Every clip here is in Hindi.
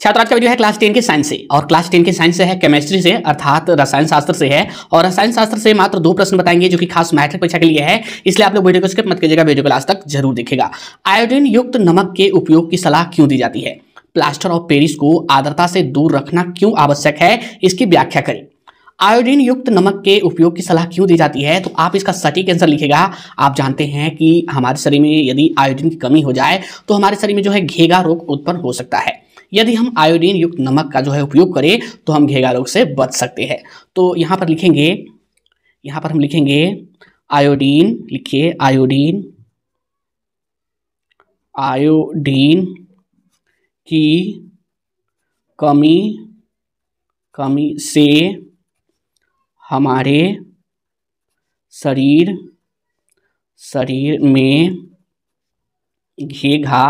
छात्र आज का वीडियो है क्लास 10 के साइंस से, और क्लास 10 के साइंस से है केमिस्ट्री से, अर्थात रसायन शास्त्र से है। और रसायन शास्त्र से मात्र 2 प्रश्न बताएंगे जो कि खास मैट्रिक परीक्षा के लिए है, इसलिए आप लोग वीडियो को स्किप मत कीजिएगा, वीडियो को लास्ट तक जरूर देखिएगा। आयोडीन युक्त नमक के उपयोग की सलाह क्यों दी जाती है? प्लास्टर ऑफ पेरिस को आर्द्रता से दूर रखना क्यों आवश्यक है, इसकी व्याख्या करें। आयोडीन युक्त नमक के उपयोग की सलाह क्यों दी जाती है, तो आप इसका सटीक आंसर लिखेगा। आप जानते हैं कि हमारे शरीर में यदि आयोडीन की कमी हो जाए तो हमारे शरीर में जो है घेगा रोग उत्पन्न हो सकता है। यदि हम आयोडीन युक्त नमक का जो है उपयोग करें तो हम घेगा रोग से बच सकते हैं। तो यहाँ पर लिखेंगे, यहाँ पर हम लिखेंगे आयोडीन, लिखिए आयोडीन, आयोडीन की कमी से हमारे शरीर में घेगा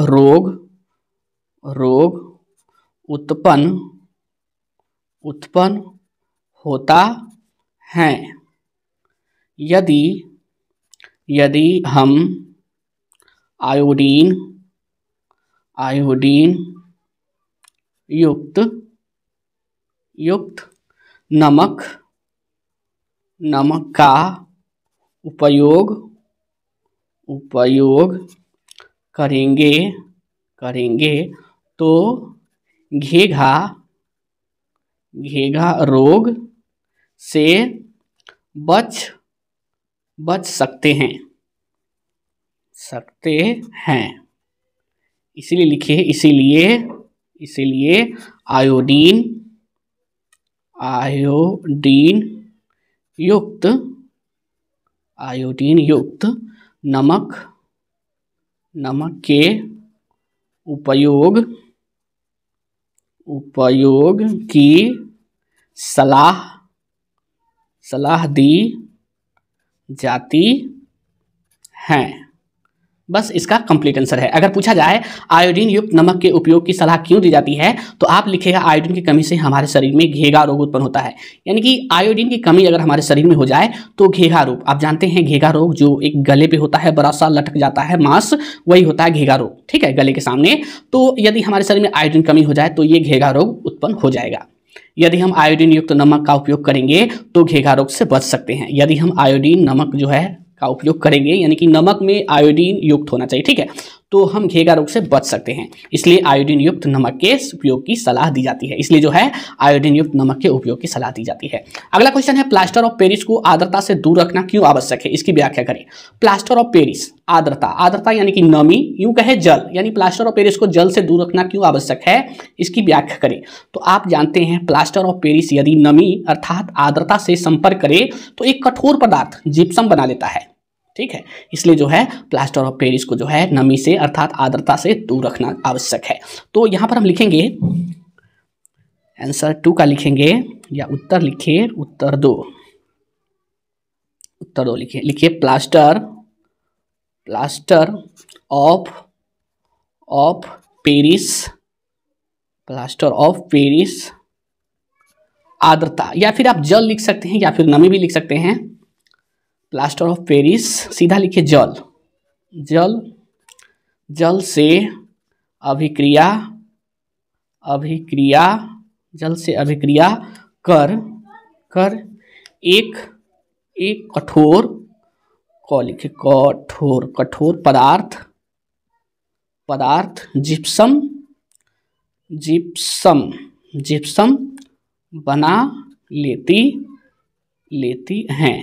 रोग उत्पन्न होता है। यदि हम आयोडीन युक्त नमक का उपयोग करेंगे तो घेगा रोग से बच सकते हैं। इसीलिए लिखिए, इसीलिए आयोडीन युक्त नमक के उपयोग की सलाह दी जाती है। बस इसका कंप्लीट आंसर है। अगर पूछा जाए आयोडीन युक्त नमक के उपयोग की सलाह क्यों दी जाती है, तो आप लिखेगा आयोडीन की कमी से हमारे शरीर में घेगा रोग उत्पन्न होता है। यानी कि आयोडीन की कमी अगर हमारे शरीर में हो जाए तो घेगा रोग, आप जानते हैं घेगा रोग जो एक गले पे होता है, बड़ा सा लटक जाता है मांस, वही होता है घेगा रोग, ठीक है, गले के सामने। तो यदि हमारे शरीर में आयोडीन कमी हो जाए तो ये घेगा रोग उत्पन्न हो जाएगा। यदि हम आयोडीन युक्त नमक का उपयोग करेंगे तो घेगा रोग से बच सकते हैं। यदि हम आयोडीन नमक जो है का उपयोग करेंगे, यानी कि नमक में आयोडीन युक्त होना चाहिए, ठीक है, तो हम घेगा रोग से बच सकते हैं। इसलिए आयोडीन युक्त नमक के उपयोग की सलाह दी जाती है। इसलिए जो है आयोडीन युक्त नमक के उपयोग की सलाह दी जाती है। अगला क्वेश्चन है, प्लास्टर ऑफ पेरिस को आर्द्रता से दूर रखना क्यों आवश्यक है, इसकी व्याख्या करें। प्लास्टर ऑफ पेरिस, आर्द्रता यानी कि नमी, यूं कहे जल, यानी प्लास्टर ऑफ पेरिस को जल से दूर रखना क्यों आवश्यक है, इसकी व्याख्या करें। तो आप जानते हैं प्लास्टर ऑफ पेरिस यदि नमी अर्थात आर्द्रता से संपर्क करे तो एक कठोर पदार्थ जिप्सम बना लेता है, ठीक है। इसलिए जो है प्लास्टर ऑफ पेरिस को जो है नमी से अर्थात आर्द्रता से दूर रखना आवश्यक है। तो यहां पर हम लिखेंगे आंसर 2 का लिखेंगे, या उत्तर लिखिए, उत्तर 2 लिखिए प्लास्टर ऑफ पेरिस आर्द्रता, या फिर आप जल लिख सकते हैं या फिर नमी भी लिख सकते हैं। प्लास्टर ऑफ पेरिस सीधा लिखिए जल से अभिक्रिया कर एक कठोर पदार्थ जिप्सम बना लेती हैं।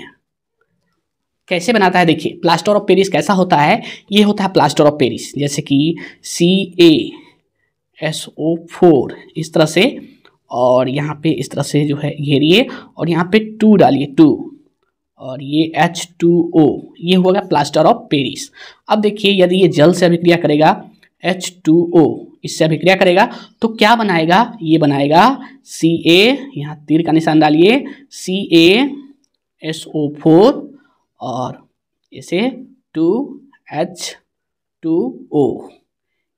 कैसे बनाता है, देखिए प्लास्टर ऑफ पेरिस कैसा होता है, ये होता है प्लास्टर ऑफ पेरिस जैसे कि CaSO4 इस तरह से, और यहाँ पे इस तरह से जो है घेरिए, और यहाँ पे 2 डालिए 2, और ये H2O, ये होगा प्लास्टर ऑफ पेरिस। अब देखिए यदि ये जल से अभिक्रिया करेगा, H2O इससे अभिक्रिया करेगा तो क्या बनाएगा, ये बनाएगा Ca, यहाँ तीर का निशान डालिए, CaSO4 और इसे 2H2O,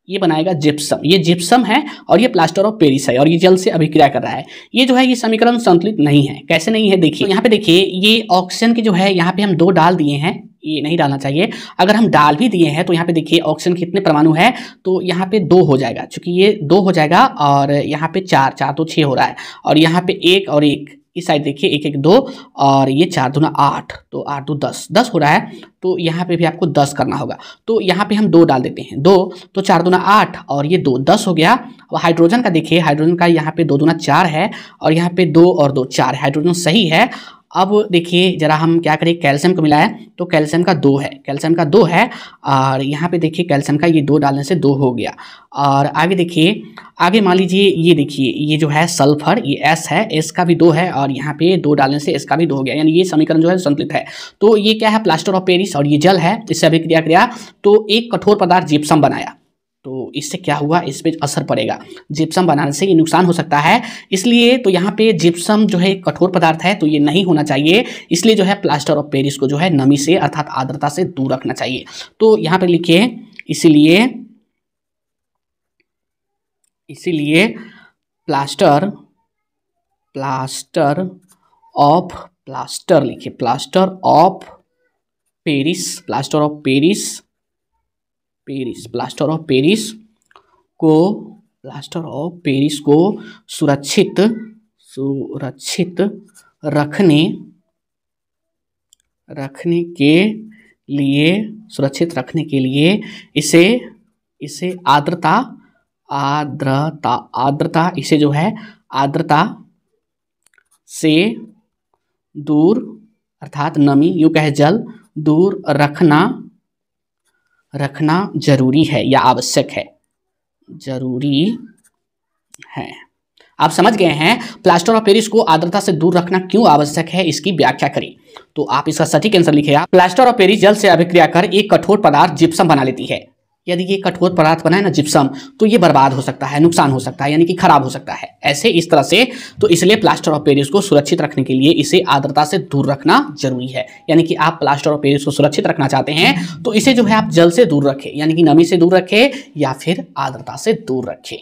ये बनाएगा जिप्सम। ये जिप्सम है और ये प्लास्टर ऑफ पेरिस है और ये जल से अभिक्रिया कर रहा है। ये जो है ये समीकरण संतुलित नहीं है। कैसे नहीं है देखिए, यहाँ पे देखिए ये ऑक्सीजन के जो है यहाँ पे हम 2 डाल दिए हैं, ये नहीं डालना चाहिए। अगर हम डाल भी दिए हैं तो यहाँ पे देखिए ऑक्सीजन कितने परमाणु है, तो यहाँ पे 2 हो जाएगा, चूंकि ये 2 हो जाएगा और यहाँ पे 4 4 तो 6 हो रहा है, और यहाँ पे 1 और 1 इस साइड देखिए 1 1 2 और ये 4 दूना 8, तो 8 2 10 10 हो रहा है, तो यहाँ पे भी आपको 10 करना होगा। तो यहाँ पे हम 2 डाल देते हैं, 2 तो 4 दूना 8 और ये 2 10 हो गया। और हाइड्रोजन का देखिए, हाइड्रोजन का यहाँ पे 2 दूना 4 है और यहाँ पे 2 और 2 4 है, हाइड्रोजन सही है। अब देखिए जरा हम क्या करें, कैल्शियम को मिलाएं तो कैल्शियम का 2 है, कैल्शियम का 2 है और यहाँ पे देखिए कैल्शियम का ये 2 डालने से 2 हो गया। और आगे देखिए, आगे मान लीजिए ये देखिए ये जो है सल्फर, ये S है, S का भी 2 है और यहाँ पे 2 डालने से S का भी 2 हो गया, यानी ये समीकरण जो है संतुलित है। तो ये क्या है, प्लास्टर ऑफ पेरिस और ये जल है, इससे अभिक्रिया किया तो एक कठोर पदार्थ जिप्सम बनाया, तो इससे क्या हुआ, इस पे असर पड़ेगा। जिप्सम बनाने से ये नुकसान हो सकता है, इसलिए तो यहाँ पे जिप्सम जो है कठोर पदार्थ है तो ये नहीं होना चाहिए, इसलिए जो है प्लास्टर ऑफ पेरिस को जो है नमी से अर्थात आर्द्रता से दूर रखना चाहिए। तो यहाँ पे लिखिए इसीलिए प्लास्टर लिखिए, प्लास्टर ऑफ पेरिस को सुरक्षित रखने के लिए इसे आर्द्रता इसे जो है आर्द्रता से दूर अर्थात नमी, यूं कहे जल दूर रखना जरूरी है या आवश्यक है, जरूरी है। आप समझ गए हैं प्लास्टर ऑफ पेरिस को आर्द्रता से दूर रखना क्यों आवश्यक है, इसकी व्याख्या करें। तो आप इसका सटीक आंसर लिखिएगा, प्लास्टर ऑफ पेरिस जल से अभिक्रिया कर एक कठोर पदार्थ जिप्सम बना लेती है। यदि ये कठोर पदार्थ बनाए ना जिप्सम, तो ये बर्बाद हो सकता है, नुकसान हो सकता है, यानी कि खराब हो सकता है, ऐसे इस तरह से। तो इसलिए प्लास्टर ऑफ पेरिस को सुरक्षित रखने के लिए इसे आर्द्रता से दूर रखना जरूरी है। यानी कि आप प्लास्टर ऑफ पेरिस को सुरक्षित रखना चाहते हैं तो इसे जो है आप जल से दूर रखें, यानी कि नमी से दूर रखें या फिर आर्द्रता से दूर रखें।